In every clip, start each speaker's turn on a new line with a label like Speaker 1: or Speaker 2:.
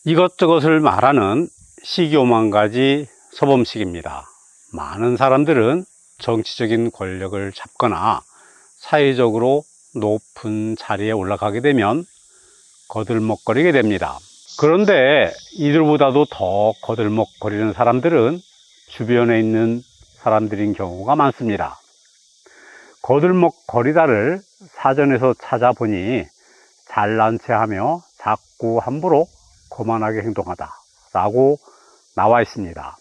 Speaker 1: 이것저것을 말하는 시기오만가지 서범식입니다. 많은 사람들은 정치적인 권력을 잡거나 사회적으로 높은 자리에 올라가게 되면 거들먹거리게 됩니다. 그런데 이들보다도 더 거들먹거리는 사람들은 주변에 있는 사람들인 경우가 많습니다. 거들먹거리다를 사전에서 찾아보니 잘난 체하며 자꾸 함부로 거만하게 행동하다 라고 나와 있습니다.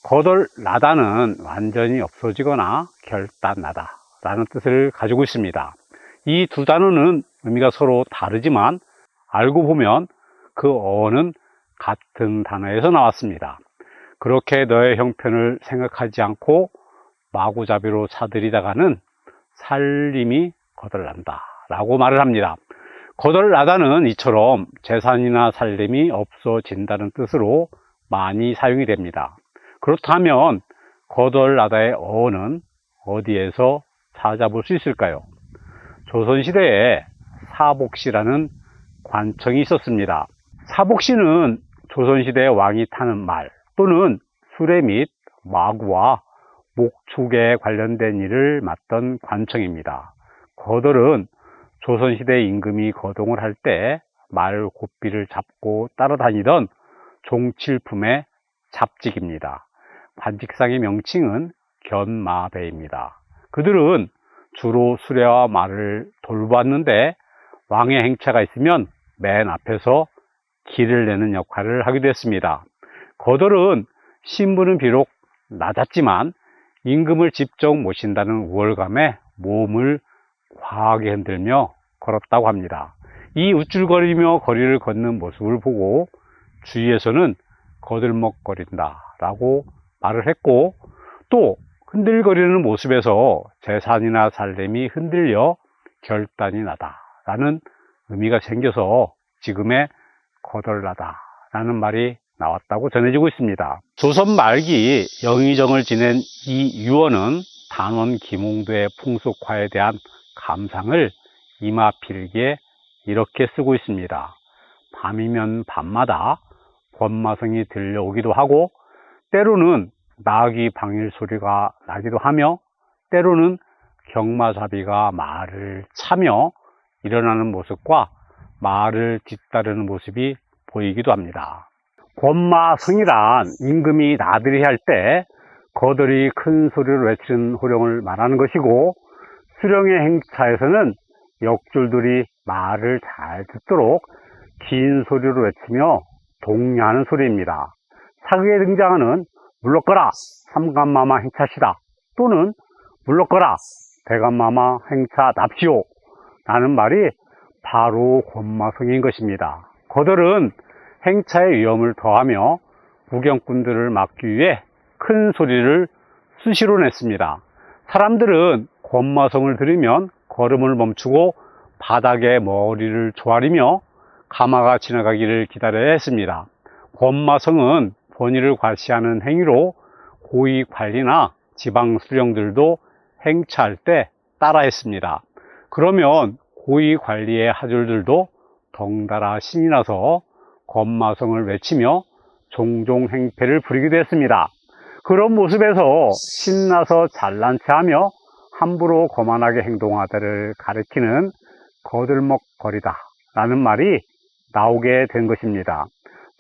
Speaker 1: 거덜나다는 완전히 없어지거나 결단나다 라는 뜻을 가지고 있습니다. 이 두 단어는 의미가 서로 다르지만 알고 보면 그 어원은 같은 단어에서 나왔습니다. 그렇게 너의 형편을 생각하지 않고 마구잡이로 차들이다가는 살림이 거덜난다 라고 말을 합니다. 거덜나다는 이처럼 재산이나 살림이 없어진다는 뜻으로 많이 사용이 됩니다. 그렇다면 거덜나다의 어원은 어디에서 찾아볼 수 있을까요? 조선시대에 사복시라는 관청이 있었습니다. 사복시는 조선시대 왕이 타는 말 또는 수레 및 마구와 목축에 관련된 일을 맡던 관청입니다. 거덜은 조선시대 임금이 거동을 할 때 말 고삐를 잡고 따라다니던 종칠품의 잡직입니다. 관직상의 명칭은 견마배입니다. 그들은 주로 수레와 말을 돌보았는데 왕의 행차가 있으면 맨 앞에서 길을 내는 역할을 하기도 했습니다. 거덜은 신분은 비록 낮았지만 임금을 직접 모신다는 우월감에 몸을 과하게 흔들며 걸었다고 합니다. 이 우쭐거리며 거리를 걷는 모습을 보고 주위에서는 거들먹거린다 라고 말을 했고, 또 흔들거리는 모습에서 재산이나 살림이 흔들려 결단이 나다 라는 의미가 생겨서 지금의 거덜나다 라는 말이 나왔다고 전해지고 있습니다. 조선 말기 영의정을 지낸 이 유언은 단원 김홍도의 풍속화에 대한 감상을 이마필기에 이렇게 쓰고 있습니다. 밤이면 밤마다 권마성이 들려오기도 하고 때로는 나귀 방일 소리가 나기도 하며 때로는 경마잡이가 말을 차며 일어나는 모습과 말을 뒤따르는 모습이 보이기도 합니다. 권마성이란 임금이 나들이 할 때 거들이 큰 소리로 외치는 호령을 말하는 것이고, 수령의 행차에서는 역줄들이 말을 잘 듣도록 긴 소리로 외치며 독려하는 소리입니다. 사극에 등장하는 물러거라 삼간마마 행차시다 또는 물러거라 대간마마 행차 납시오 라는 말이 바로 권마성인 것입니다. 거들은 행차의 위험을 더하며 구경꾼들을 막기 위해 큰 소리를 수시로 냈습니다. 사람들은 권마성을 들으면 걸음을 멈추고 바닥에 머리를 조아리며 가마가 지나가기를 기다려야 했습니다. 권마성은 권위를 과시하는 행위로 고위 관리나 지방 수령들도 행차할 때 따라했습니다. 그러면 고위 관리의 하졸들도 덩달아 신이 나서 권마성을 외치며 종종 행패를 부리기도 했습니다. 그런 모습에서 신나서 잘난 체하며 함부로 거만하게 행동하다를 가리키는 거들먹거리다 라는 말이 나오게 된 것입니다.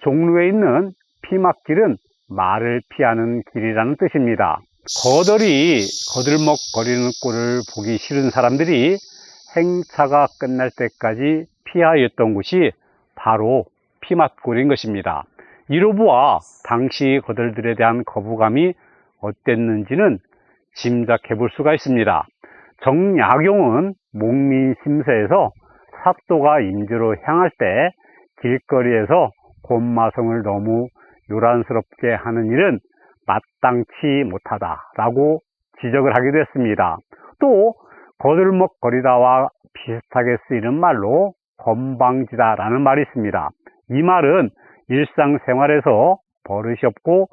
Speaker 1: 종로에 있는 피막길은 말을 피하는 길이라는 뜻입니다. 거덜이 거들먹거리는 꼴을 보기 싫은 사람들이 행차가 끝날 때까지 피하였던 곳이 바로 피막골인 것입니다. 이로 보아 당시 거덜들에 대한 거부감이 어땠는지는 짐작해 볼 수가 있습니다. 정약용은 목민심서에서 사또가 임주로 향할 때 길거리에서 권마성을 너무 요란스럽게 하는 일은 마땅치 못하다라고 지적을 하기도 했습니다. 또 거들먹거리다와 비슷하게 쓰이는 말로 건방지다라는 말이 있습니다. 이 말은 일상생활에서 버릇이 없고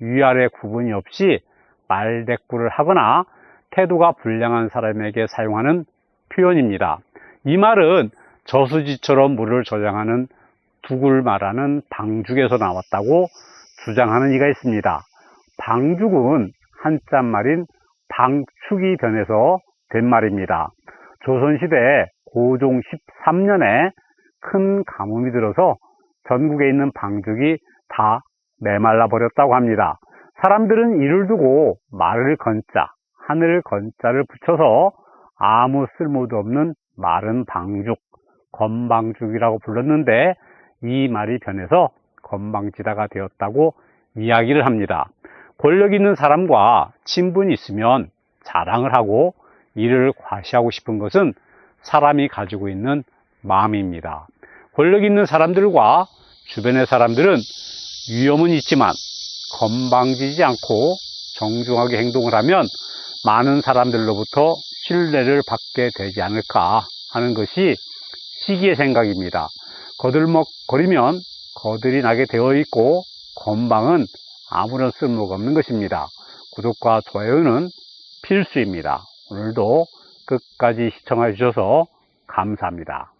Speaker 1: 위아래 구분이 없이 말대꾸를 하거나 태도가 불량한 사람에게 사용하는 표현입니다. 이 말은 저수지처럼 물을 저장하는 둑을 말하는 방죽에서 나왔다고 주장하는 이가 있습니다. 방죽은 한자말인 방축이 변해서 된 말입니다. 조선시대 고종 13년에 큰 가뭄이 들어서 전국에 있는 방죽이 다 메말라 버렸다고 합니다. 사람들은 이를 두고 말을 건자, 하늘 건자를 붙여서 아무 쓸모도 없는 마른 방죽, 건방죽이라고 불렀는데 이 말이 변해서 건방지다가 되었다고 이야기를 합니다. 권력 있는 사람과 친분이 있으면 자랑을 하고 이를 과시하고 싶은 것은 사람이 가지고 있는 마음입니다. 권력 있는 사람들과 주변의 사람들은 위험은 있지만 건방지지 않고 정중하게 행동을 하면 많은 사람들로부터 신뢰를 받게 되지 않을까 하는 것이 시기의 생각입니다. 거들먹거리면 거들이 나게 되어 있고 건방은 아무런 쓸모가 없는 것입니다. 구독과 좋아요는 필수입니다. 오늘도 끝까지 시청해 주셔서 감사합니다.